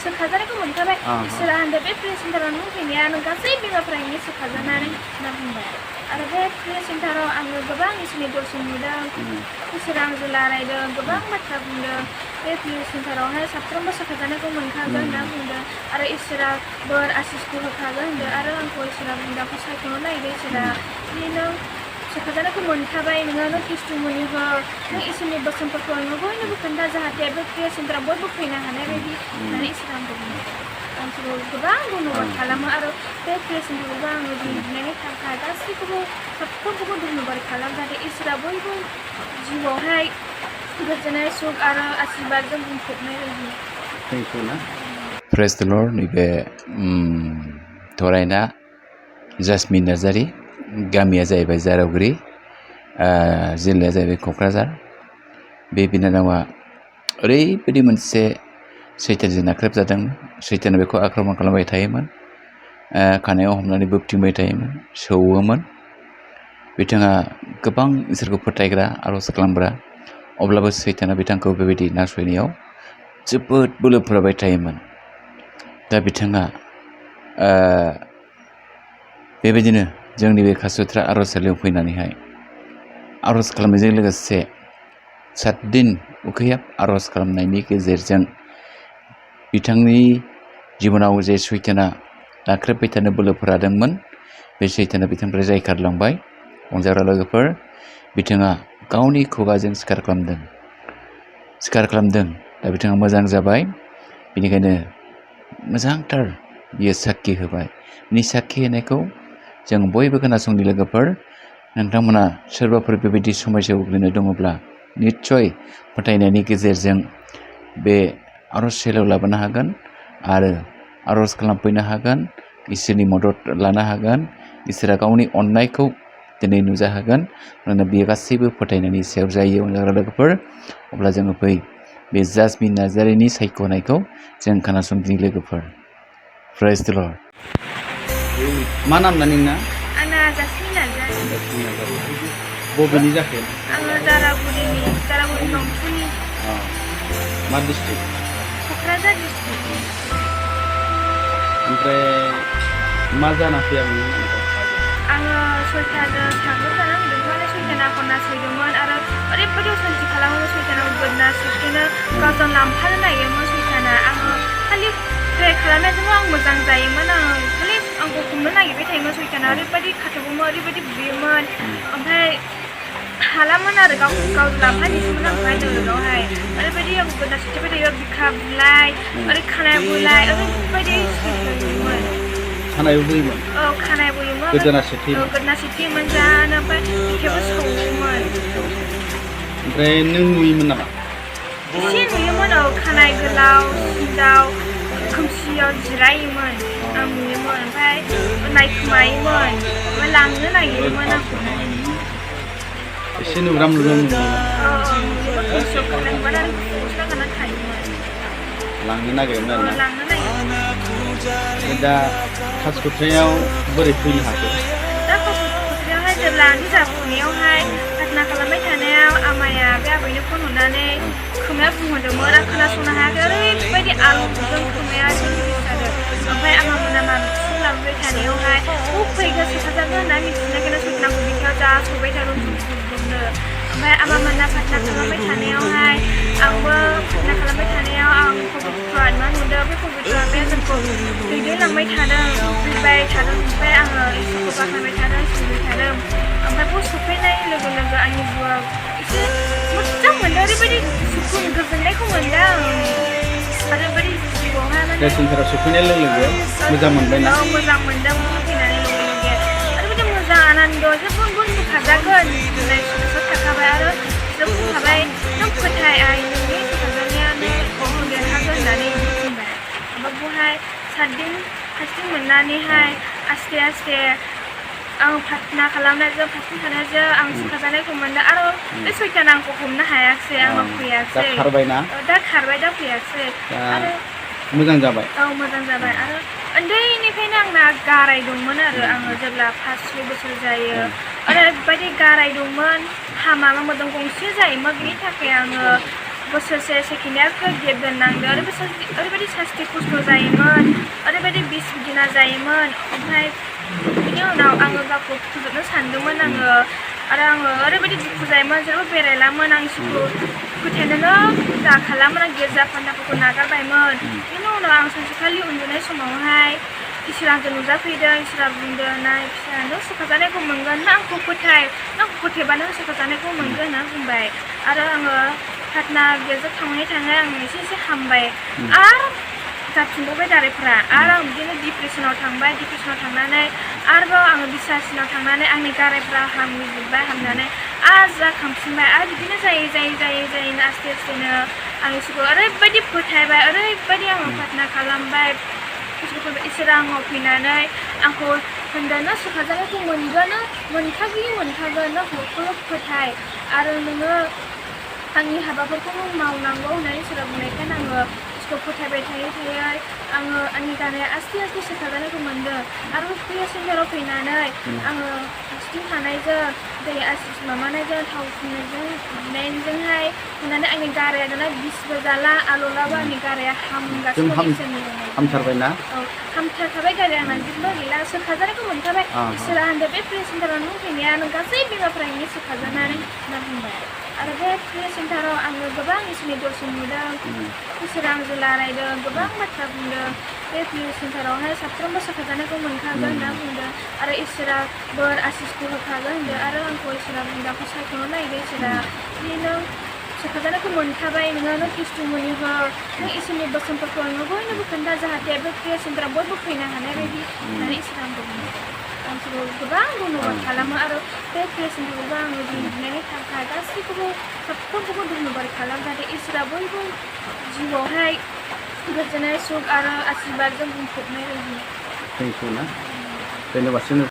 सोखाजानायखौ मोनखाबाय इसोरा होनदो बे प्रे सेन्टाराव नों फैनाया नों गासै बिमाफ्रानो सोखाजानानै होनना बुंबाय आरो बे प्रे सेन्टाराव आङो गोबां इसोरनि दर्शन नुदों इसोरा आंजों रायलायदों गोबां बाथ्रा बुंदों बे प्रे सेन्टारावहाय साफ्रोमबो सोखाजानायखौ मोनखागोन होनना बुंदों आरो इसोरा बोर आशिसखौ होखागोन होनदों आरो आंखौ इसोरा बुंदों आंखौ सायख'नो नागिरदों इसोरा बे नों सोखाजानायखौ मोनखाबाय नोङो टेस्टिमनि हो नों इसोरनि बोसोनफोरखौ नोङो बयनोबो खोन्था जाहाथे बे प्रे सेन्टाराव बयबो फैनो हानाय बायदि होननानै इसोरा आंखौ बुंदों आंखौ गोबां धन्यबाद खालामो आरो बे प्रे सेन्टारखौबो आङो दिन्थिनायनि थाखाय गासैखौबो साफ्रोमखौबो धन्यबाद खालाम जाहाथे इसोरा बयबो जिउआवहाय गोजोननाय सुख आरो आशीर्बादजों बुंफबनाय बायदि प्रेज द लर्ड नैबे थरायना जासमिन नार्जारि गामिया जाहैबाय जारावगुरि जिल्लाया जाहैबाय क'क्राझार बे बिनानावा ओरैबायदि मोनसे सैतानजों नाख्रेबजादोंमोन सैताना बेखौ आक्रमन खालामबाय थायोमोन खानायाव हमनानै बोबथिंबाय थायोमोन सौवोमोन बिथाङा गोबां इसोरखौ फोथायग्रा आर'ज खालामग्रा अब्लाबो सैताना बिथांखौ बेबायदि नासयनायाव जोबोद बोलो फोराबाय थायोमोन दा बिथाङा बेबायदिनो जोंनि बे कासुत्रा आर'जसालियाव फैनानैहाय आर'ज खालामनायजों लोगोसे 7 दिन उखैहाब आर'ज खालामनायनि गेजेरजों बिथांनि जिबनाव जे सैताना नाख्रेबबाय थानो बोलो फोरादोंमोन बे सैताना बिथांनिफ्राय जायखारलांबाय अनजाग्रा लोगोफोर बिथाङा गावनि खुगाजों स्वीकार खालामदों दा बिथाङा मोजां जाबाय बेनिखायनो मोजांथार बियो साखि होबाय बिनि साखि होनायखौ जों बयबो खोनासंनि लोगोफोर नोंथांमोना सोरबाफोर बेबायदि समस्यायाव गोग्लैना दङब्ला निस्सय फोथायनायनि गेजेरजों बे आर'जसालियाव लाबोनो हागोन आरो आर'ज खालामफैनो हागोन इसोरनि मदद लानो हागोन इसोरा गावनि अननायखौ दिनै नुजाहोगोन मानोना बेयो गासैबो फोथायनायनि सायाव जायो अनजाग्रा लोगोफोर अब्ला जोङो फै बे जासमिन नार्जारिनि सायख'नायखौ जों खोनासंदिनि लोगोफोर प्रेज द लर्ड मा नाम ना नोंना आंना जासमिन नार्जारि बबेनि जाखो आङो जारागुरि नंथुनि मा डिस्ट्रिक्ट क'क्राझार डिस्ट्रिक्ट ओमफ्राय मा जाना फैयामोन आङो सैतानजों साग्लोबजानो होदोंमोन सैताना आंखौ नासयदोंमोन आरो ओरैबायदि असान्थि खालामो सैतानाखौ गोदना सिखोनो गावजों लांफानो नागिरोमोन सैताना आङो खालि प्रे खालामनायजोंल' आं मोजां जायोमोन आङो खालि आंखौ हमनो नागिरबाय थायोमोन सैताना ओरैबायदि खाथ'बोमोन ओरैबायदि बुयोमोन ओमफ्राय हालामोन आरो गाव लांफानोसोमोन आंखौहाय नोगोरावहाय ओरैबायदि आंखौ गोदना सिथिबाय थायो बिखा बुलाय ओरै खानाय बुलाय ओरैबायदि सिथियोमोन खानायाव बुयोमोन औ खानाय बुयोमोन गोदोना सिथियोमोन गोदना सिथियोमोन जानो ओमफ्राय बिखायाबो सौवोमोन ओमफ्राय नों नुयोमोन नामा एसे नुयोमोन औ खानाय गोलाव सिन्दाव खोमसियाव जिरायोमोन आं नुयोमोन ओमफ्राय नायखुमायोमोन ओमफ्राय लांनो नागिरोमोन आंखौहाय एसे नुग्राम नुयोमोन नुयोमोन खोमसियाव खानायमोन आरो गस्ला गानना थायोमोन लांनो नागिरोमोन आरोना लांनो नागिरोमोन दा कासकट्रायाव बोरै फैनो हाखो दा कासकट्रायावहाय जेब्ला आंनि जाफुनायावहाय प्रार्थना खालामबाय थानायाव आमाया बे आबैनो फन हरनानै खोमाया बुंहरदोंमोन आं खोनासंनो हायाखै ओरैबायदि आलौदों खोमाया जादों ओमफ्राय आमा मोना मानसि लांबाय थानायावहाय फैगोन सोखाजागोन होनना मिथिनायखायनो सैतानखौ बिखायाव जा सौबाय थादों बुंनो ओमफ्राय आमा मोना प्रार्थना खालामबाय थानायावहाय आंबो प्रार्थना खालामबाय थानायाव आं पबित्र आत्मा नुदों बे पबित्र आत्माया जोंखौ दैदेनलांबाय थादों फैबाय थादों ओमफ्राय आङो इसोरखौ बाख्नायबाय थादों सिबिबाय थादों ओमफ्राय बेयाव सफैनाय लोगो लोगो आंनि जिउआव एसे मोजां मोनदों ओरैबायदि सुखुन गोजोननायखौ मोनदों ओरैबायदि जिउआवहाय माने सेन्टाराव सफैनाय लोगो लोगो मोजां मोनबायना औ मोजां मोनदों फैनानै लोगो लोगो ओरैबायदि मोजां आनन्द जेबो सोखाजागोन होननाय गोसोआव थाखाबाय आरो जों बुंखाबाय नों फोथाय आइ नोंनि सोखाजानायानो देरहागोन होननानै बुंबाय ओमफ्राय बेवहाय 7 दिन फास्टिं मोननानैहाय आस्ते आस्ते आं प्रार्थना खालामनायजों फास्टिं थानायजों आं सोखाजानायखौ मोनदों आरो बे सैताना आंखौ हमनो हायाखिसै आङो फैयासै दा खारबाय दा फैयासै आरो मोजां जाबाय औ मोजां जाबाय आरो उन्दैनिफ्रायनो आंना गाराय दंमोन आरो आङो जेब्ला 5-6 बोसोर जायो ओरैबायदि गाराय दंमोन हामाबा मोदोम गंसे जायोमोन बिनि थाखाय आङो बोसोरसे सेकेन्डइयारखौ गेप दोननांदों ओरैबायदि सास्ति खस्थ' जायोमोन ओरैबायदि बिस बिदिना जायोमोन ओमफ्राय बिनि उनाव आङो गावखौ फोजोबनो सानदोंमोन आरो आङो ओरैबायदि दुखु जायोमोन जेरावबो बेरायलामोन आं इसोरखौ फोथायनोनो जा खालामोन आं गिर्जा फान्दाफोरखौ नागारबायमोन बिनि उनाव आं सानसेखालि उन्दुनाय समावहाय इसोरा आंजों नुजाफैदों इसोरा बुंदों नाय फिसा नों सोखाजानायखौ मोनगोन नों आंखौ फोथाय नों आंखौ फोथायबा नों सोखाजानायखौ मोनगोन होनना बुंबाय आरो आङो प्रार्थना गिर्जा थाङै आं एसे हामबाय आरो जाफिनबावबाय गारायफ्रा आरो आं बिदिनो डिप्रेसनाव थांनानै आरोबाव आङो बिसासिनाव थांनानै आंनि गारायफ्रा हामजोब्बाय हामनानै आरो जाखांफिनबाय आरो बिदिनो जायै आस्ते आस्तेनो आं इसोरखौ ओरैबायदि फोथायबाय ओरैबायदि आङो प्रार्थना खालामबाय इसोरा आंनाव फैनानै आंखौ होनदों नों सोखाजानायखौ मोनखागोन नों हरखौल' फोथाय आरो नोङो आंनि हाबाफोरखौ मावनांगौ होननानै इसोरा बुंनायखायनो आङो इसोरखौ फोथायबाय थायै आङो आंनि गाराया आस्ते सोखाजानायखौ मोनदों आरो प्रेयार सेन्टाराव फैनानै आङो फास्टिं थानायजों दै आसिस माबानायजों थाव फुननायजोंहाय फुननानै आंनि गाराया दाना बिसबो जाला आलौलाबो आंनि गाराया हामगासिनो हामथारबायना औ हामथारखाबाय गाराया आंना जेबो गैला सोखाजानायखौ मोनखाबाय इसोरा होनदों बे प्रेयार सेन्टाराव नों फैनाया नों गासै बिमाफ्रानो सोखाजानानै होनना बुंबाय आरो बे प्रेयार सेन्टाराव आङो गोबां इसोरनि दर्शन नुदों इसोरा आंजों रायलायदों गोबां बाथ्रा बुंदों बे प्रेयार सेन्टारावहाय साफ्रोमबो सोखाजानायखौ मोनखागोन होनना बुंदों आरो इसोरा बोर आसिसखौ होखागोन होनदों आरो आंखौ इसोरा बुंदों आंखौ सायख'नो नागिरदों इसोरा नों सोखाजानायखौ मोनखाबाय नों टेस्टिमनि हो नों इसोरनि बोसोनफोरखौ नों बयनोबो खोन्था जाहाथे बे प्रेयार सेन्टाराव बयबो फैनो हानाय बायदि होननानै इसोरा आंखौ बुंदों आंखौ गोबां धन्यबाद खालामो आरो बे प्रेयार सेन्टारखौबो आङो दिन्थिनायनि थाखाय गासैखौबो साफ्रोमखौबो धन्यबाद खालाम जाहाथे इसोरा बयबो जिउआवहाय गोजोननाय सुख आरो आशीर्बादजों बुंफबनाय बायदि थेंकिउ ना धन्यबाद